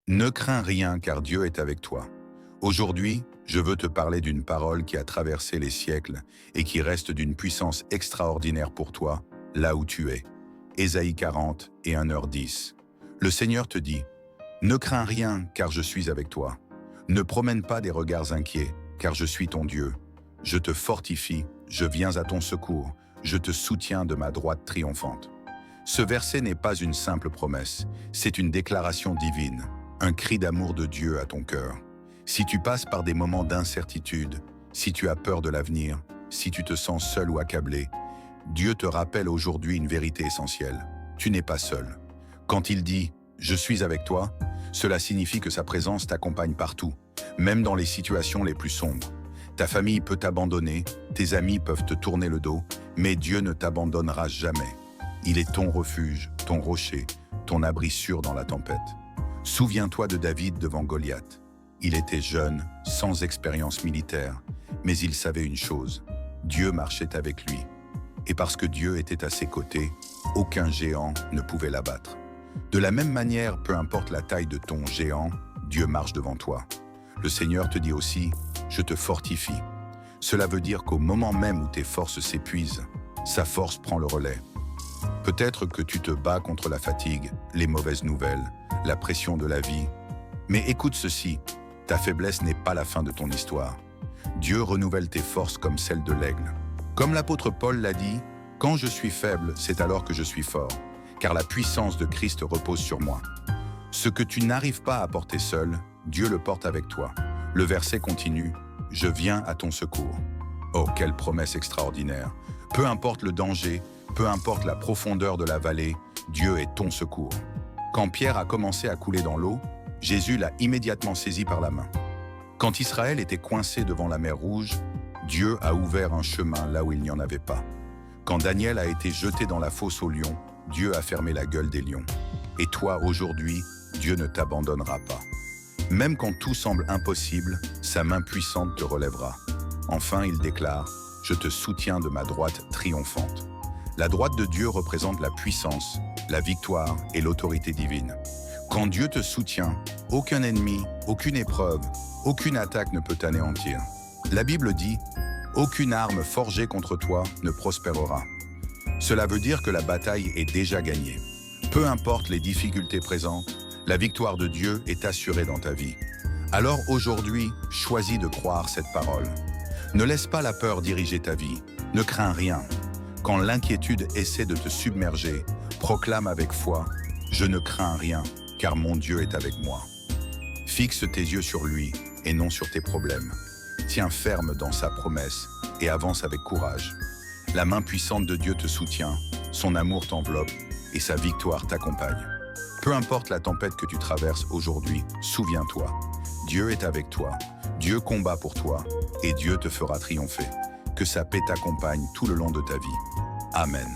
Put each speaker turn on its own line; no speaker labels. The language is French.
Ne crains rien car Dieu est avec toi. Aujourd'hui, je veux te parler d'une parole qui a traversé les siècles et qui reste d'une puissance extraordinaire pour toi, là où tu es. Ésaïe 40 et 1h10. Le Seigneur te dit, ne crains rien car je suis avec toi. Ne promène pas des regards inquiets car je suis ton Dieu. Je te fortifie, je viens à ton secours, je te soutiens de ma droite triomphante. Ce verset n'est pas une simple promesse, c'est une déclaration divine, un cri d'amour de Dieu à ton cœur. Si tu passes par des moments d'incertitude, si tu as peur de l'avenir, si tu te sens seul ou accablé, Dieu te rappelle aujourd'hui une vérité essentielle. Tu n'es pas seul. Quand il dit « Je suis avec toi », cela signifie que sa présence t'accompagne partout, même dans les situations les plus sombres. Ta famille peut t'abandonner, tes amis peuvent te tourner le dos, mais Dieu ne t'abandonnera jamais. Il est ton refuge, ton rocher, ton abri sûr dans la tempête. Souviens-toi de David devant Goliath. Il était jeune, sans expérience militaire, mais il savait une chose, Dieu marchait avec lui. Et parce que Dieu était à ses côtés, aucun géant ne pouvait l'abattre. De la même manière, peu importe la taille de ton géant, Dieu marche devant toi. Le Seigneur te dit aussi, je te fortifie. Cela veut dire qu'au moment même où tes forces s'épuisent, sa force prend le relais. Peut-être que tu te bats contre la fatigue, les mauvaises nouvelles, la pression de la vie. Mais écoute ceci, ta faiblesse n'est pas la fin de ton histoire. Dieu renouvelle tes forces comme celles de l'aigle. Comme l'apôtre Paul l'a dit, « Quand je suis faible, c'est alors que je suis fort, car la puissance de Christ repose sur moi. » Ce que tu n'arrives pas à porter seul, Dieu le porte avec toi. Le verset continue, « Je viens à ton secours. » Oh, quelle promesse extraordinaire! Peu importe le danger, peu importe la profondeur de la vallée, Dieu est ton secours. Quand Pierre a commencé à couler dans l'eau, Jésus l'a immédiatement saisi par la main. Quand Israël était coincé devant la mer Rouge, Dieu a ouvert un chemin là où il n'y en avait pas. Quand Daniel a été jeté dans la fosse aux lions, Dieu a fermé la gueule des lions. Et toi, aujourd'hui, Dieu ne t'abandonnera pas. Même quand tout semble impossible, sa main puissante te relèvera. Enfin, il déclare, « Je te soutiens de ma droite triomphante. » La droite de Dieu représente la puissance, la victoire et l'autorité divine. Quand Dieu te soutient, aucun ennemi, aucune épreuve, aucune attaque ne peut t'anéantir. La Bible dit « Aucune arme forgée contre toi ne prospérera ». Cela veut dire que la bataille est déjà gagnée. Peu importe les difficultés présentes, la victoire de Dieu est assurée dans ta vie. Alors aujourd'hui, choisis de croire cette parole. Ne laisse pas la peur diriger ta vie. Ne crains rien. Quand l'inquiétude essaie de te submerger, proclame avec foi « Je ne crains rien, car mon Dieu est avec moi ». Fixe tes yeux sur lui et non sur tes problèmes. Tiens ferme dans sa promesse et avance avec courage. La main puissante de Dieu te soutient, son amour t'enveloppe et sa victoire t'accompagne. Peu importe la tempête que tu traverses aujourd'hui, souviens-toi, Dieu est avec toi, Dieu combat pour toi et Dieu te fera triompher. Que sa paix t'accompagne tout le long de ta vie. Amen.